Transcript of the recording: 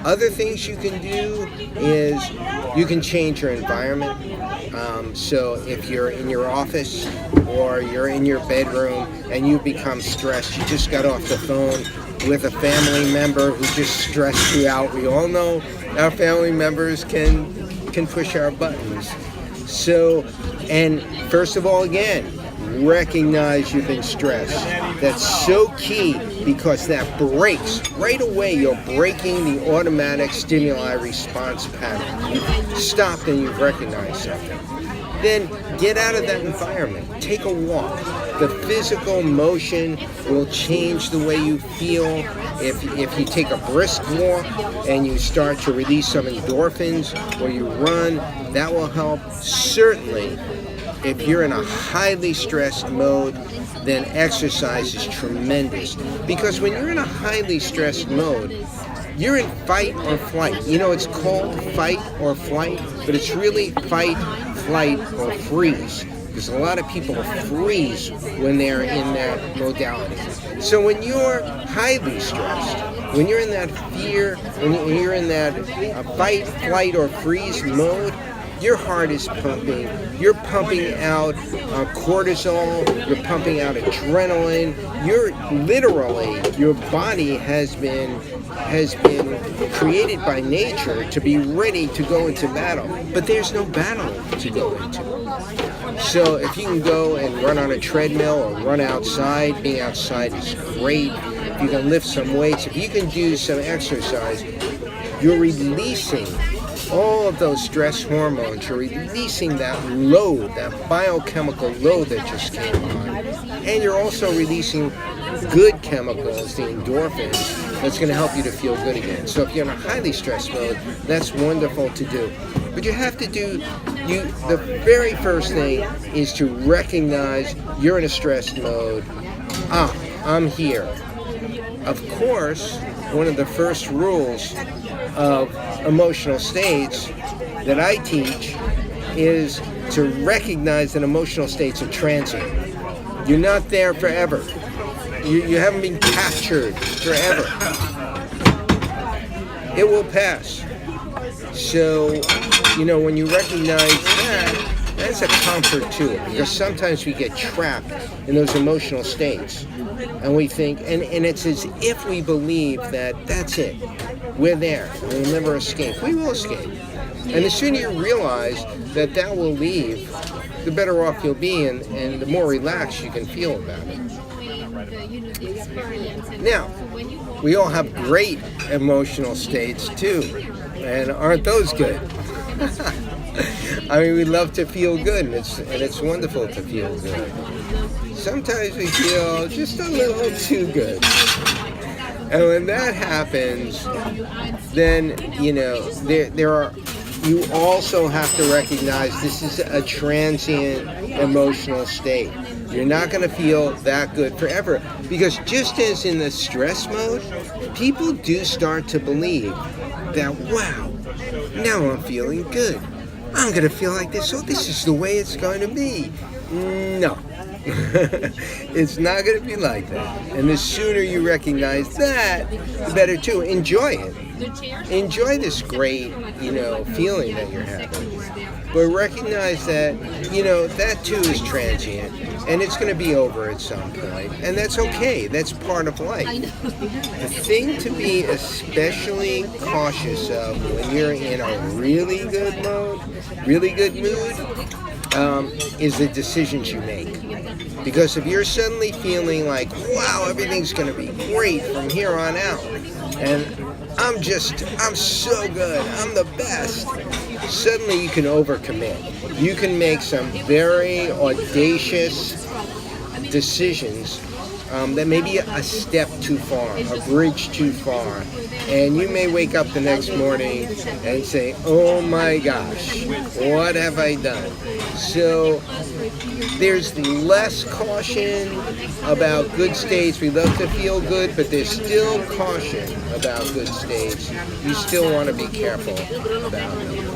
Other things you can do is you can change your environment. So if you're in your office or you're in your bedroom and you become stressed, you just got off the phone with a family member who just stressed you out. We all know our family members can push our buttons. So, and first of all, again, recognize you've been stressed. That's so key because that breaks right away. You're breaking the automatic stimuli response pattern. You've stopped and you've recognized something. Then get out of that environment. Take a walk. The physical motion will change the way you feel. If you take a brisk walk and you start to release some endorphins, or you run, that will help. Certainly, if you're in a highly stressed mode, then exercise is tremendous. Because when you're in a highly stressed mode, you're in fight or flight. You know, it's called fight or flight, but it's really fight, flight, or freeze. Because a lot of people freeze when they're in that modality. So when you're highly stressed, when you're in that fear, when you're in that fight, flight, or freeze mode, your heart is pumping. You're pumping out cortisol. You're pumping out adrenaline. You're literally, your body has been created by nature to be ready to go into battle. But there's no battle to go into. So if you can go and run on a treadmill or run outside, being outside is great. If you can lift some weights, if you can do some exercise, you're releasing all of those stress hormones. You're releasing that load, that biochemical load that just came on. And you're also releasing good chemicals, the endorphins, that's going to help you to feel good again. So if you're in a highly stressed mode, that's wonderful to do. But you have to do, the very first thing is to recognize you're in a stressed mode. I'm here. Of course, one of the first rules of emotional states that I teach is to recognize that emotional states are transient. You're not there forever. You haven't been captured forever. It will pass. So, when you recognize that, that's a comfort to it, because sometimes we get trapped in those emotional states and we think, and it's as if we believe that that's it. We're there. We'll never escape. We will escape. And the sooner you realize that that will leave, the better off you'll be, and the more relaxed you can feel about it. Now, we all have great emotional states too, and aren't those good? I mean, we love to feel good, and it's wonderful to feel good. Sometimes we feel just a little too good. And when that happens, then, you also have to recognize this is a transient emotional state. You're not going to feel that good forever. Because just as in the stress mode, people do start to believe that, wow, now I'm feeling good. I'm going to feel like this. Oh, this is the way it's going to be. No. It's not going to be like that. And the sooner you recognize that, the better too. Enjoy it. Enjoy this great, feeling that you're having. But recognize that, that too is transient. And it's going to be over at some point. And that's okay. That's part of life. The thing to be especially cautious of when you're in a really good mood, is the decisions you make. Because if you're suddenly feeling like, wow, everything's going to be great from here on out, and I'm so good, I'm the best, suddenly you can overcommit. You can make some very audacious decisions that may be a step too far, a bridge too far. And you may wake up the next morning and say, oh my gosh, what have I done? So there's less caution about good states. We love to feel good, but there's still caution about good states. You still want to be careful about them.